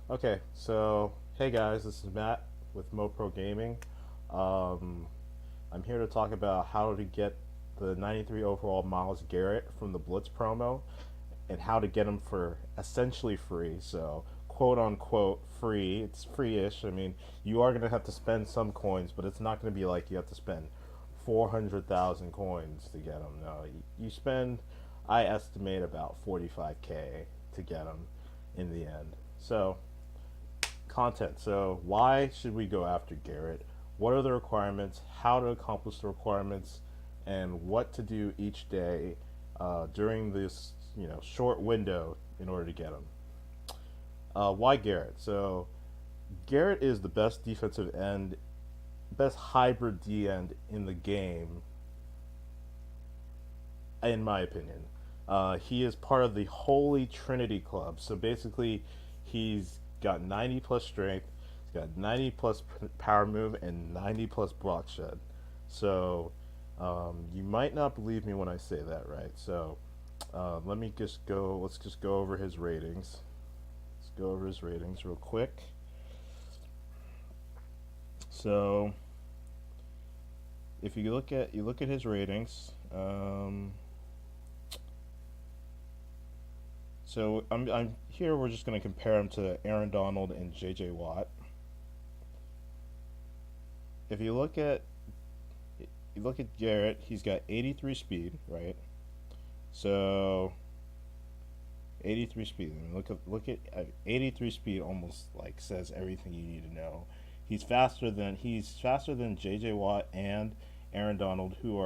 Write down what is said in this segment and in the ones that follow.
Okay, so hey guys, this is Matt with MoPro Gaming. Um, I'm here to talk about how to get the 93 overall Myles Garrett from the Blitz promo and how to get him for essentially free. So, quote unquote free. It's free-ish. I mean, you are going to have to spend some coins, but it's not going to be like you have to spend 400,000 coins to get him. No, you spend, I estimate, about 45K to get him in the end. So, content. So, why should we go after Garrett? What are the requirements? How to accomplish the requirements? And what to do each day during this short window in order to get him? Why Garrett? So, Garrett is the best defensive end, best hybrid D end in the game, in my opinion. He is part of the Holy Trinity Club. So basically, he's got 90 plus strength, he's got 90 plus power move, and 90 plus block shed. So you might not believe me when I say that, right? So let me just go. Let's just go over his ratings. Let's go over his ratings real quick. So if you look at his ratings. So I'm here. We're just going to compare him to Aaron Donald and J.J. Watt. If you look at Garrett, he's got 83 speed, right? So 83 speed. I mean, look at 83 speed. Almost like says everything you need to know. He's faster than J.J. Watt and Aaron Donald, who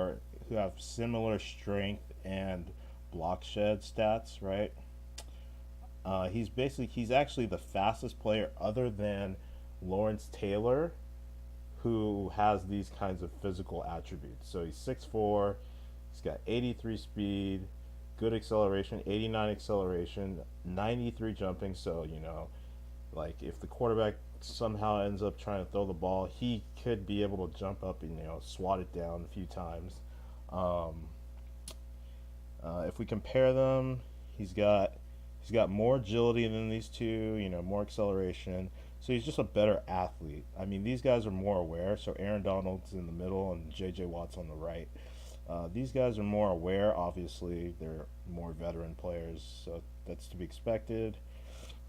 have similar strength and block shed stats, right? He's actually the fastest player other than Lawrence Taylor, who has these kinds of physical attributes. So he's 6'4", he's got 83 speed, good acceleration, 89 acceleration, 93 jumping. So like if the quarterback somehow ends up trying to throw the ball, he could be able to jump up and swat it down a few times. Um, if we compare them, he's got he's got more agility than these two. More acceleration. So he's just a better athlete. I mean, these guys are more aware. So Aaron Donald's in the middle and J.J. Watt's on the right. These guys are more aware. Obviously, they're more veteran players, so that's to be expected.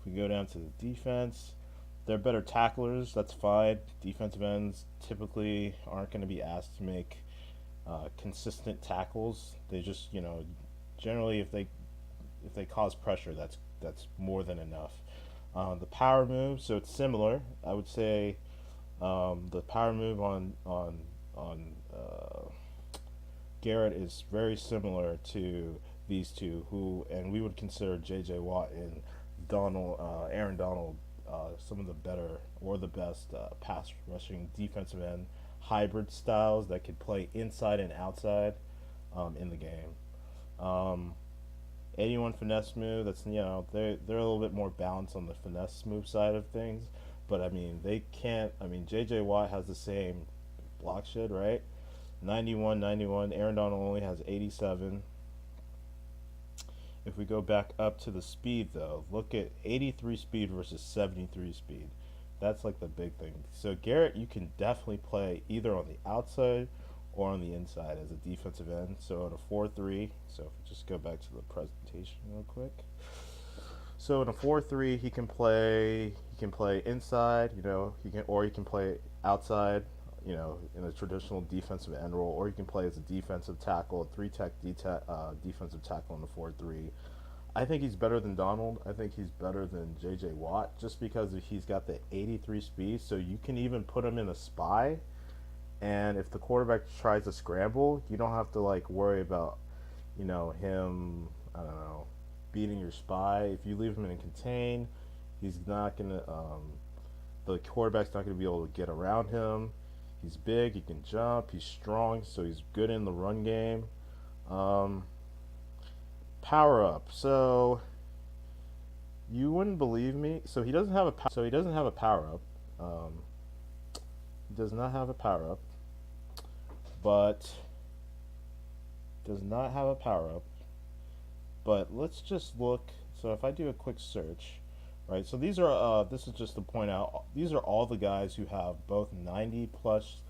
If we go down to the defense, they're better tacklers. That's fine. Defensive ends typically aren't going to be asked to make consistent tackles. They just, generally if they cause pressure, that's more than enough. The power move, so it's similar. I would say the power move on Garrett is very similar to these two, and we would consider J.J. Watt and Aaron Donald, some of the better or the best pass rushing defensive end hybrid styles that could play inside and outside in the game. Um, 81 finesse move. That's they're a little bit more balanced on the finesse move side of things, but I mean they can't. I mean J.J. Watt has the same block shed, right? 91, 91. Aaron Donald only has 87. If we go back up to the speed, though, look at 83 speed versus 73 speed. That's like the big thing. So Garrett, you can definitely play either on the outside or on the inside as a defensive end. So in a 4-3, so if we just go back to the presentation real quick. So in a 4-3, he can play inside, he can play outside, in a traditional defensive end role, or he can play as a defensive tackle, a three-tech defensive tackle in the 4-3. I think he's better than Donald. I think he's better than J.J. Watt just because he's got the 83 speed. So you can even put him in a spy, and if the quarterback tries to scramble, you don't have to like worry about, him. I don't know, beating your spy. If you leave him in contain, he's not gonna. The quarterback's not gonna be able to get around him. He's big. He can jump. He's strong, so he's good in the run game. Um, Power up. So you wouldn't believe me. So he doesn't have a power up. Um, he does not have a power up, but does not have a power up. But let's just look. So if I do a quick search, right? So these are this is just to point out, these are all the guys who have both 90 plus.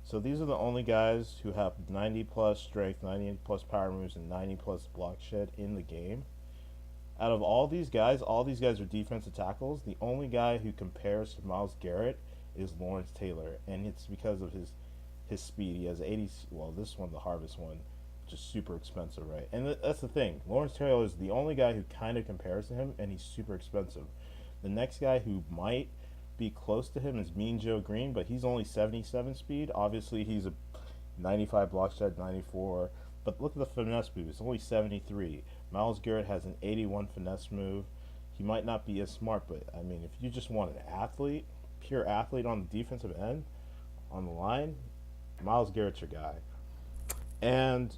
So these are the only guys who have 90 plus strength, 90 plus power moves, and 90 plus block shed in the game. Out of all these guys are defensive tackles. The only guy who compares to Myles Garrett is Lawrence Taylor, and it's because of his speed. He has 80. Well, this one, the Harvest one, which is super expensive, right? And that's the thing. Lawrence Taylor is the only guy who kind of compares to him, and he's super expensive. The next guy who might be close to him is Mean Joe Green, but he's only 77 speed. Obviously, he's a 95 block shed, 94. But look at the finesse move. It's only 73. Myles Garrett has an 81 finesse move. He might not be as smart, but I mean, if you just want an athlete, pure athlete on the defensive end, on the line, Myles Garrett's your guy. And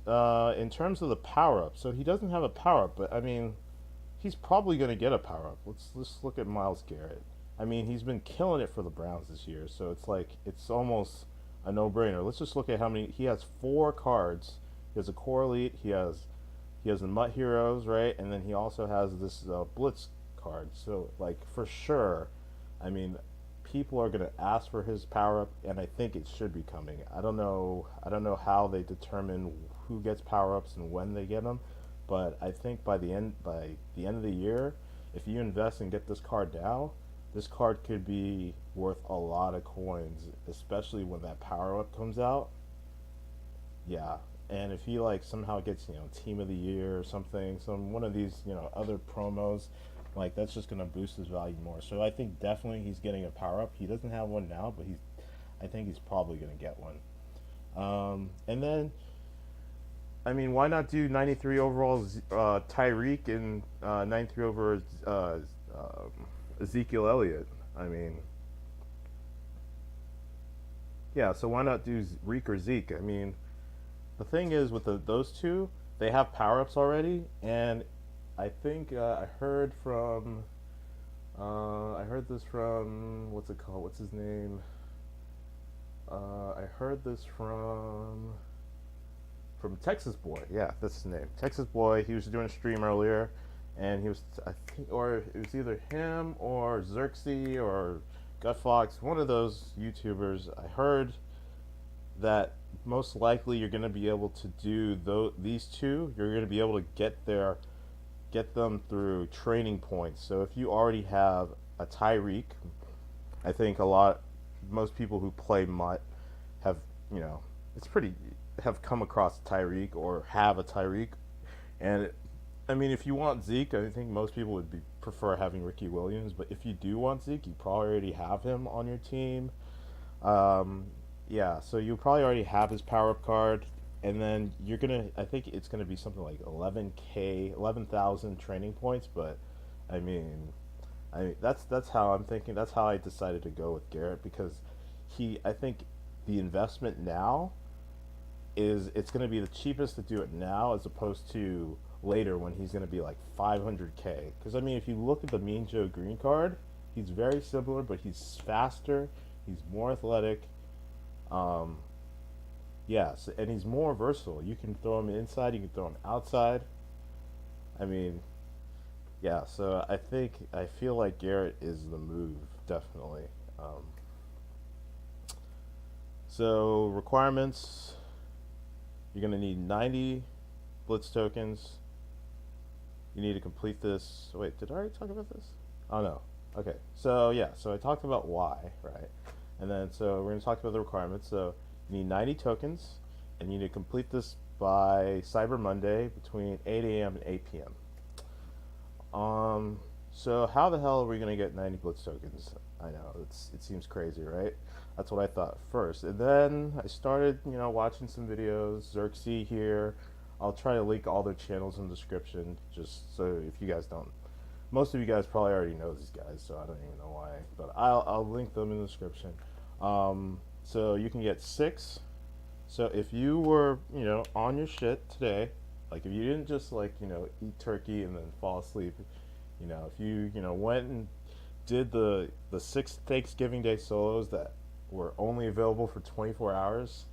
in terms of the power up, so he doesn't have a power up, but I mean, he's probably going to get a power up. Let's look at Myles Garrett. I mean, he's been killing it for the Browns this year, so it's like it's almost a no-brainer. Let's just look at how many he has. 4 cards. He has a core elite. He has the Mutt Heroes, right? And then he also has this Blitz card. So like for sure, I mean, people are gonna ask for his power up, and I think it should be coming. I don't know. I don't know how they determine who gets power ups and when they get them, but I think by the end of the year, if you invest and get this card now, this card could be worth a lot of coins, especially when that power up comes out. Yeah, and if he like somehow gets team of the year or something, some one of these other promos, like that's just gonna boost his value more. So I think definitely he's getting a power up. He doesn't have one now, but I think he's probably gonna get one. And then I mean, why not do 93 overall Tyreek and 93 over Ezekiel Elliott? I mean, yeah. So why not do Reek or Zeke? I mean, the thing is with those two, they have power ups already, and I think I heard this from what's it called? What's his name? I heard this from Texas Boy. Yeah, that's his name. Texas Boy. He was doing a stream earlier, and he was I think, or it was either him or Xerxes or Gutfox, one of those YouTubers. I heard that most likely you're going to be able to do these two. You're going to be able to get them through training points. So if you already have a Tyreek, I think most people who play Mutt have it's pretty have come across Tyreek or have a Tyreek, and I mean if you want Zeke, I think most people would prefer having Ricky Williams. But if you do want Zeke, you probably already have him on your team. Um, yeah, so you probably already have his power up card, and then I think it's gonna be something like 11,000 training points. But I mean, that's how I'm thinking. That's how I decided to go with Garrett because I think the investment now is it's gonna be the cheapest to do it now as opposed to later when he's gonna be like 500K. Because I mean, if you look at the Mean Joe Green card, he's very similar, but he's faster, he's more athletic. Um, yes, and he's more versatile. You can throw him inside, you can throw him outside. I mean, yeah. So I feel like Garrett is the move, definitely. So requirements: you're gonna need 90 Blitz tokens. You need to complete this. Wait, did I already talk about this? Oh no. Okay. So yeah. So I talked about why, right? And then so we're gonna talk about the requirements. So you need 90 tokens, and you need to complete this by Cyber Monday between 8 a.m. and 8 p.m. So how the hell are we gonna get 90 Blitz tokens? I know it seems crazy, right? That's what I thought first, and then I started, watching some videos. Xerxes here. I'll try to link all their channels in the description, just so if you guys don't. Most of you guys probably already know these guys, so I don't even know why. But I'll link them in the description. So you can get 6. So if you were, on your shit today, like if you didn't just eat turkey and then fall asleep, if you went and did the 6 Thanksgiving Day solos that were only available for 24 hours,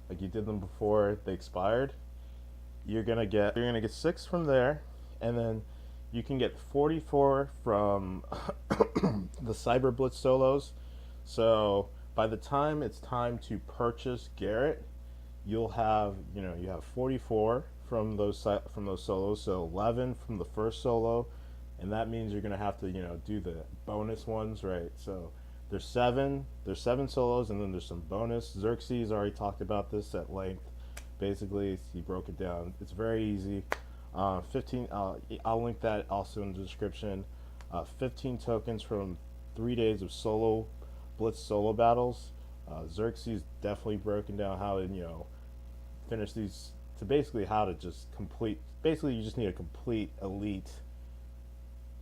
like you did them before they expired, you're gonna get 6 from there, and then You can get 44 from the Cyber Blitz solos. So by the time it's time to purchase Garrett, you'll have you have 44 from those solos. So 11 from the first solo, and that means you're gonna have to do the bonus ones, right? So there's seven solos, and then there's some bonus. Xerxes already talked about this at length. Basically, he broke it down. It's very easy. 15. I'll link that also in the description. 15 tokens from 3 days of solo Blitz solo battles. Xerxes definitely broken down how to finish these, to basically how to just complete. Basically, you just need a complete elite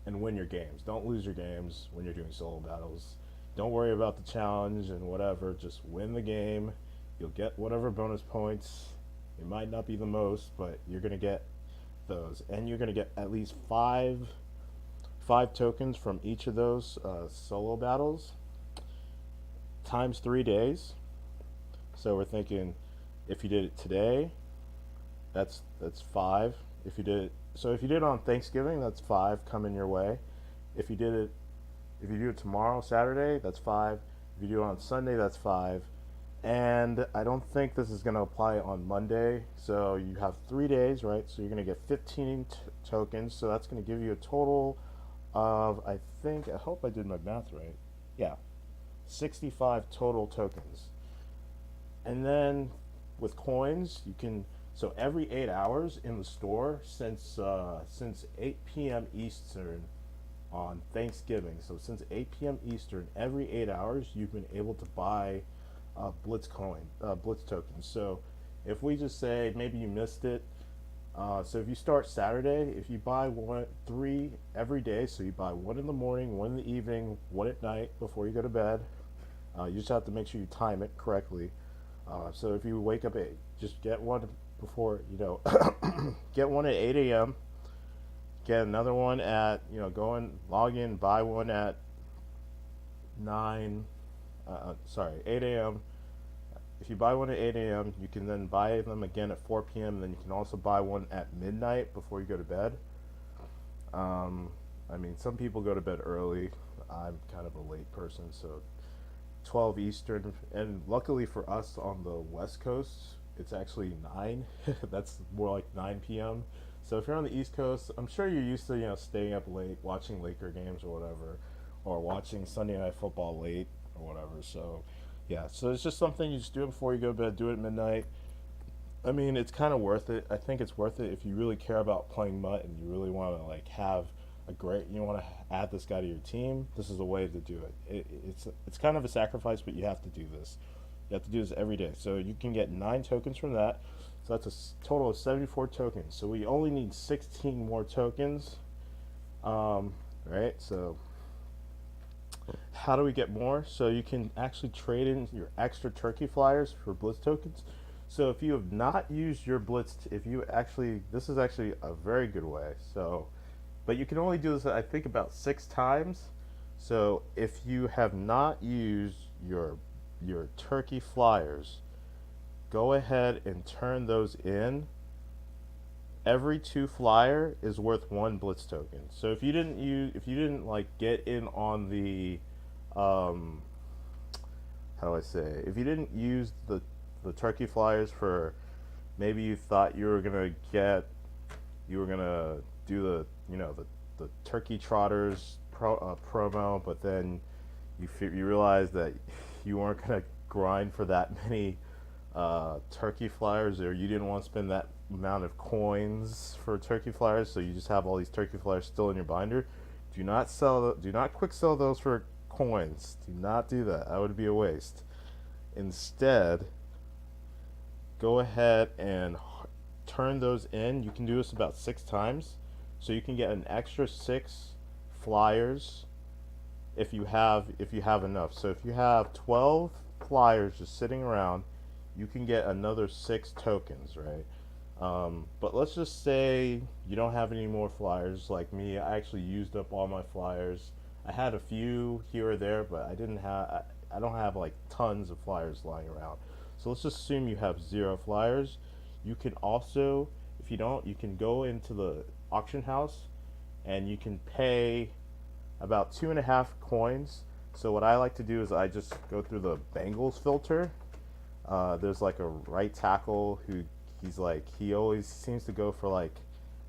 and win your games. Don't lose your games when you're doing solo battles. Don't worry about the challenge and whatever. Just win the game. You'll get whatever bonus points. It might not be the most, but you're gonna get those, and you're gonna get at least five tokens from each of those solo battles times 3 days. So we're thinking, if you did it today, that's five. If you did it on Thanksgiving, that's five coming your way. If you did it, if you do it tomorrow, Saturday, that's five. If you do it on Sunday, that's five. And I don't think this is going to apply on Monday. So you have 3 days, right? So you're going to get 15 tokens. So that's going to give you a total of, I hope I did my math right. Yeah, 65 total tokens. And then with coins, you can, so every 8 hours in the store since 8 p.m. Eastern on Thanksgiving. So since 8 p.m. Eastern, every 8 hours, you've been able to buy Blitz tokens. So if we just say maybe you missed it, so if you start Saturday, if you buy three every day, so you buy one in the morning, one in the evening, one at night before you go to bed. You just have to make sure you time it correctly. So if you wake up just get one before, get one at 8 a.m. Get another one at, go and log in, buy one at 8 a.m. If you buy one at 8 a.m., you can then buy them again at 4 p.m. Then you can also buy one at midnight before you go to bed. Some people go to bed early. I'm kind of a late person, so 12 Eastern. And luckily for us on the West Coast, it's actually 9. That's more like 9 p.m. So if you're on the East Coast, I'm sure you're used to staying up late, watching Laker games or whatever, or watching Sunday Night Football late or whatever. So yeah, so it's just something you just do it before you go to bed. Do it at midnight. It's kind of worth it. I think it's worth it if you really care about playing MUT and you really want to have you want to add this guy to your team. This is a way to do it. It's kind of a sacrifice, but you have to do this. You have to do this every day. So you can get 9 tokens from that. So that's a total of 74 tokens. So we only need 16 more tokens. Right? So how do we get more? So you can actually trade in your extra turkey flyers for Blitz tokens. So if you have not used your Blitz, this is actually a very good way. So, but you can only do this, I think, about 6 times. So if you have not used your turkey flyers, go ahead and turn those in. Every 2 flyer is worth 1 Blitz token. So if you didn't get in on the how do I say, if you didn't use the turkey flyers for, maybe you thought you were gonna do the turkey trotters promo, but then you realized that you weren't gonna grind for that many turkey flyers, or you didn't want to spend that amount of coins for turkey flyers, so you just have all these turkey flyers still in your binder. Do not quick sell those for coins. Do not do that. That would be a waste. Instead, go ahead and turn those in. You can do this about 6 times, so you can get an extra 6 flyers if you have enough. So if you have 12 flyers just sitting around, you can get another 6 tokens, right? But let's just say you don't have any more flyers. Like me, I actually used up all my flyers. I had a few here or there, but I don't have like tons of flyers lying around. So let's just assume you have 0 flyers. You can also, if you don't, you can go into the auction house and you can pay about 2.5 coins. So what I like to do is I just go through the Bengals filter. There's like a right tackle who he always seems to go for like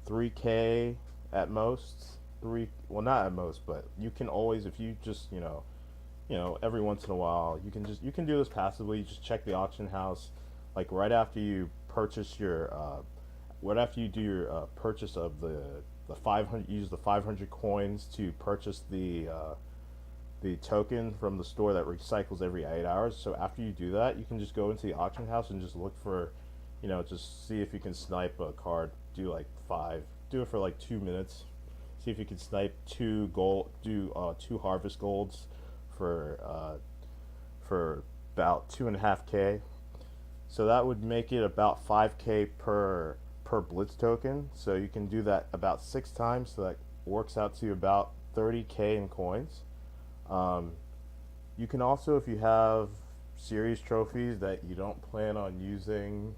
3K at most. Well, not at most, but you can always, if you just, every once in a while, you can do this passively. You just check the auction house, like right after you purchase your, right after you do your purchase of the 500, use the 500 coins to purchase the token from the store that recycles every 8 hours. So after you do that, you can just go into the auction house and just look for, just see if you can snipe a card. Do it for like 2 minutes. See if you can snipe two harvest golds for about 2.5K. So that would make it about 5K per Blitz token. So you can do that about 6 times. So that works out to about 30K in coins. You can also, if you have series trophies that you don't plan on using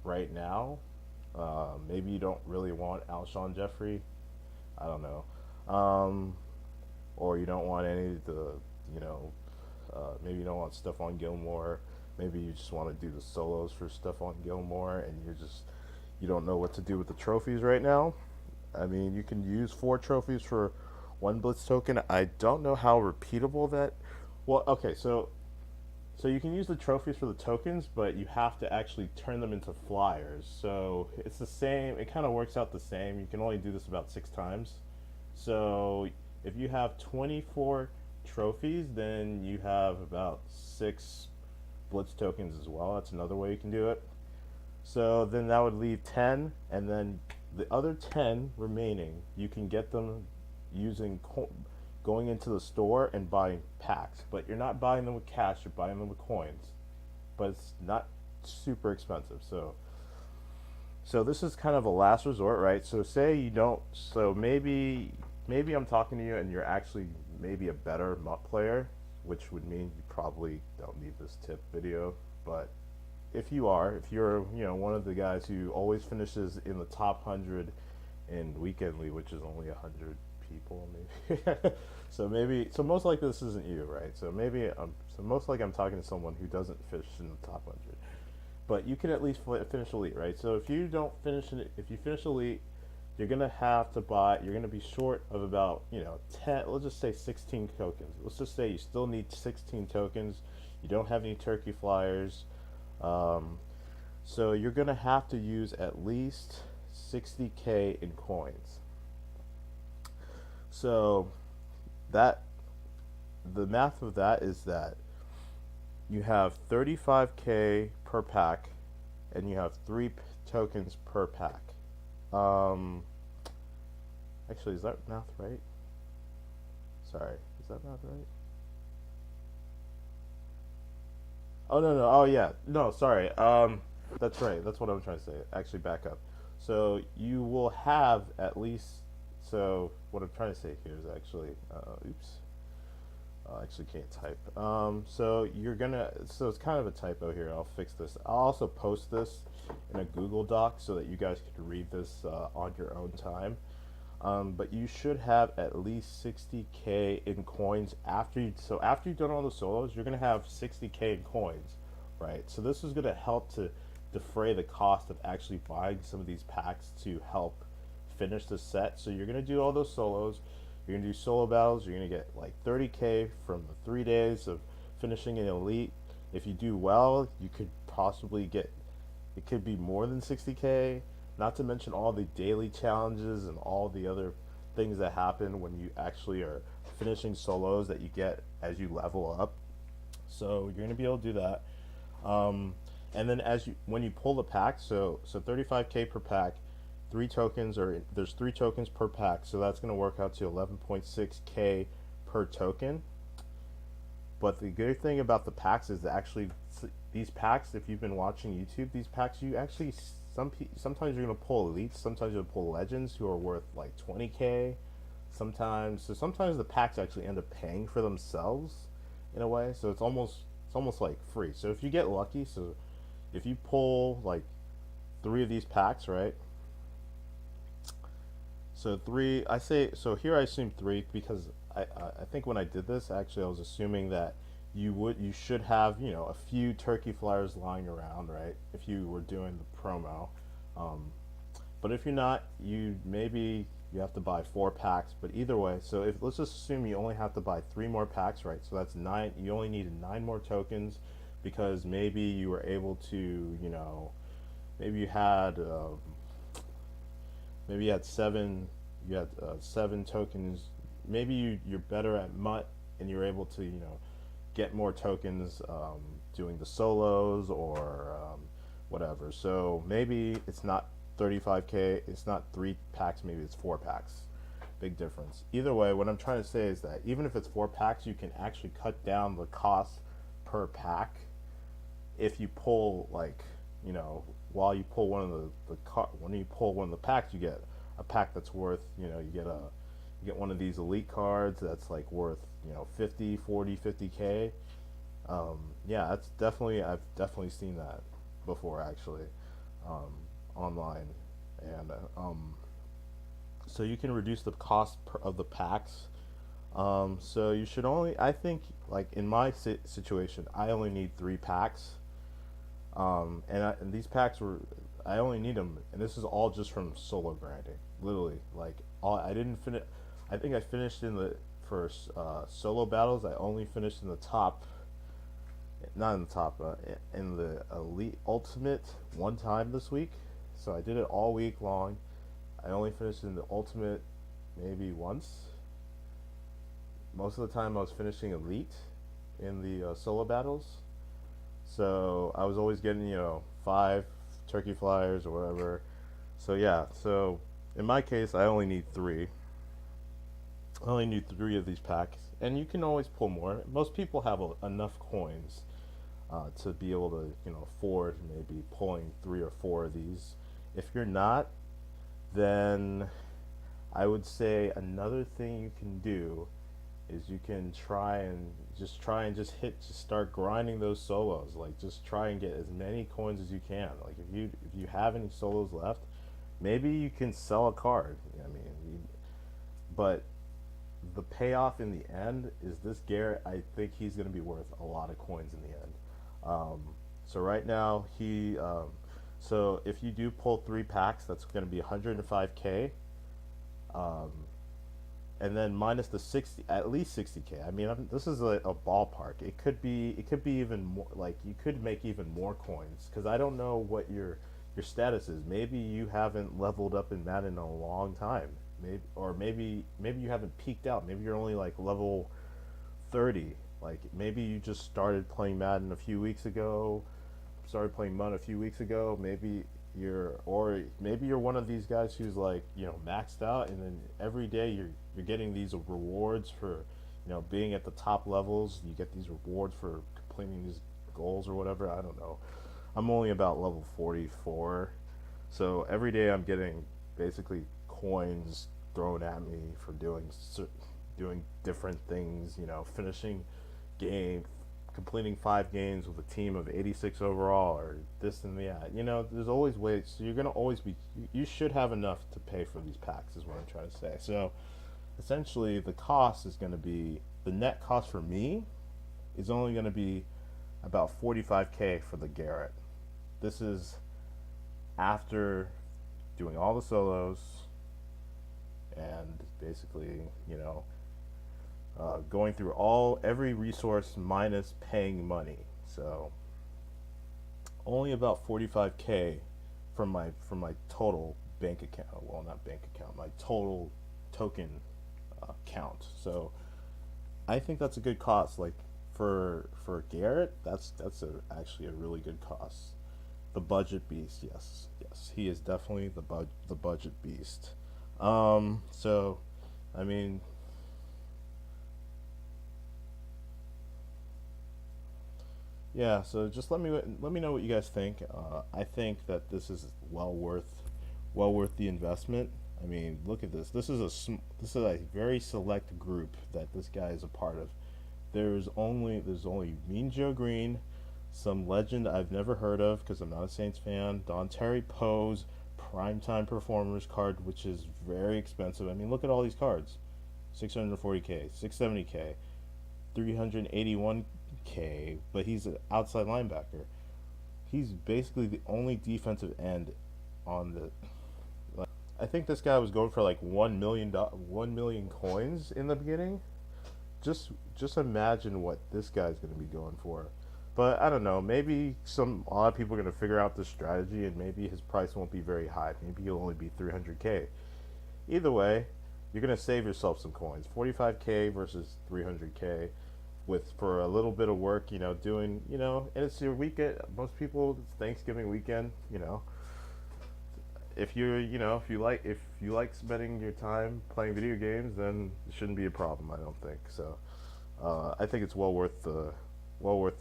right now, maybe you don't really want Alshon Jeffrey, I don't know, or you don't want any of the, maybe you don't want Stephon Gilmore, maybe you just want to do the solos for Stephon Gilmore, and you don't know what to do with the trophies right now. I mean, you can use 4 trophies for 1 Blitz token. I don't know how repeatable that. Well, okay, so you can use the trophies for the tokens, but you have to actually turn them into flyers. So it's the same. It kind of works out the same. You can only do this about 6 times. So if you have 24 trophies, then you have about 6 Blitz tokens as well. That's another way you can do it. So then that would leave 10, and then the other 10 remaining, you can get them using going into the store and buying packs. But you're not buying them with cash, you're buying them with coins. But it's not super expensive. So this is kind of a last resort, right? So say you don't, so maybe I'm talking to you and you're actually maybe a better MUT player, which would mean you probably don't need this tip video. But if you're one of the guys who always finishes in the top 100 in Weekendly, which is only 100 people maybe. so most likely this isn't you, right? So most likely I'm talking to someone who doesn't finish in the top 100. But you can at least finish elite, right? So if you finish elite, you're gonna be short of about 10, let's just say 16 tokens. Let's just say you still need 16 tokens. You don't have any turkey flyers. So you're gonna have to use at least 60K in coins. So the math of that is that you have 35K per pack, and you have 3 tokens per pack. Actually, is that math right? Sorry, is that math right? Oh no. Oh yeah. No, sorry. That's right. That's what I'm trying to say. Actually, back up. So you will have at least. So what I'm trying to say here is actually. Oops. I actually can't type. So it's kind of a typo here. I'll fix this. I'll also post this in a Google Doc so that you guys can read this on your own time. But you should have at least 60K in coins after you've done all the solos, you're gonna have 60K in coins, right? So this is gonna help to defray the cost of actually buying some of these packs to help finish the set. So you're gonna do all those solos, you're gonna do solo battles, you're gonna get like 30K from the 3 days of finishing an elite. If you do well, you could possibly it could be more than 60K. Not to mention all the daily challenges and all the other things that happen when you actually are finishing solos that you get as you level up. So you're gonna be able to do that. And then when you pull the pack, so 35K per pack, there's 3 tokens per pack, so that's gonna work out to 11.6K per token. But the good thing about the packs is that actually these packs, if you've been watching YouTube, these packs you actually sometimes you're gonna pull elites, sometimes you'll pull legends who are worth like 20K. Sometimes the packs actually end up paying for themselves in a way. So it's almost like free. So if you get lucky, so if you pull like 3 of these packs, right? So three, I say, so here I assume three because I think when I did this, actually, I was assuming that you should have, a few turkey flyers lying around, right? If you were doing the promo. Um, but if you're not, maybe you have to buy 4 packs. But either way, so if let's just assume you only have to buy 3 more packs, right? So that's nine. You only needed 9 more tokens because maybe you were able to, maybe you had maybe you had seven. You had 7 tokens. Maybe you're better at mutt and you're able to get more tokens doing the solos or whatever. So maybe it's not 35k. It's not 3 packs. Maybe it's 4 packs. Big difference. Either way, what I'm trying to say is that even if it's 4 packs, you can actually cut down the cost per pack if you pull like while you pull one of when you pull one of the packs, you get a pack that's worth you get one of these elite cards that's like worth 50, 40, 50k. Yeah, that's definitely I've definitely seen that before actually, um, online, and so you can reduce the cost of the packs. So you should only, I think, like in my situation, I only need 3 packs. And these packs were, I only need them, and this is all just from solo grinding. Literally, like all I didn't finish. I think I finished in the first solo battles. I only finished in the top, not in the top, in the elite ultimate one time this week. So I did it all week long. I only finished in the ultimate maybe once. Most of the time, I was finishing elite in the solo battles. So I was always getting, 5 turkey flyers or whatever. So yeah, so in my case, I only need 3. I only need 3 of these packs, and you can always pull more. Most people have enough coins to be able to, afford maybe pulling 3 or 4 of these. If you're not, then I would say another thing you can do is you can try and just start grinding those solos. Like just try and get as many coins as you can. Like if you have any solos left, maybe you can sell a card. I mean, but the payoff in the end is this Garrett. I think he's going to be worth a lot of coins in the end. Um, so right now so if you do pull 3 packs, that's going to be 105k. Um, and then minus the 60, at least 60k. I mean, this is a ballpark. It could be even more. Like you could make even more coins because I don't know what your status is. Maybe you haven't leveled up in Madden in a long time. Maybe you haven't peaked out. Maybe you're only like level 30. Like maybe you just started playing Madden a few weeks ago, started playing Mud a few weeks ago. Maybe you're one of these guys who's like maxed out, and then every day you're getting these rewards for being at the top levels. You get these rewards for completing these goals or whatever. I don't know. I'm only about level 44, so every day I'm getting basically coins thrown at me for doing different things. Finishing game, completing 5 games with a team of 86 overall, or this and that. There's always ways. So you're gonna always be. You should have enough to pay for these packs, is what I'm trying to say. So essentially, the cost is going to be the net cost for me is only going to be about 45k for the Garrett. This is after doing all the solos and basically, going through every resource minus paying money. So only about 45k from my total bank account. Well, not bank account. My total token count. So I think that's a good cost. Like for Garrett, actually a really good cost. The budget beast, yes, he is definitely the budget beast. So I mean, yeah. So just let me know what you guys think. I think that this is well worth the investment. I mean, look at this. This is a very select group that this guy is a part of. There's only Mean Joe Green, some legend I've never heard of because I'm not a Saints fan. Don Terry Pose, Primetime Performers card, which is very expensive. I mean, look at all these cards: 640K, 670K, 381K. But he's an outside linebacker. He's basically the only defensive end on the. Like, I think this guy was going for like 1 million coins in the beginning. Just imagine what this guy's going to be going for. But I don't know. Maybe a lot of people are going to figure out this strategy, and maybe his price won't be very high. Maybe he'll only be 300K. Either way, you're going to save yourself some coins. 45K versus 300K, with for a little bit of work. Doing and it's your weekend. Most people, it's Thanksgiving weekend. If you like spending your time playing video games, then it shouldn't be a problem. I don't think so. I think it's well worth the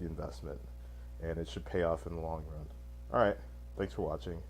investment, and it should pay off in the long run. All right, thanks for watching.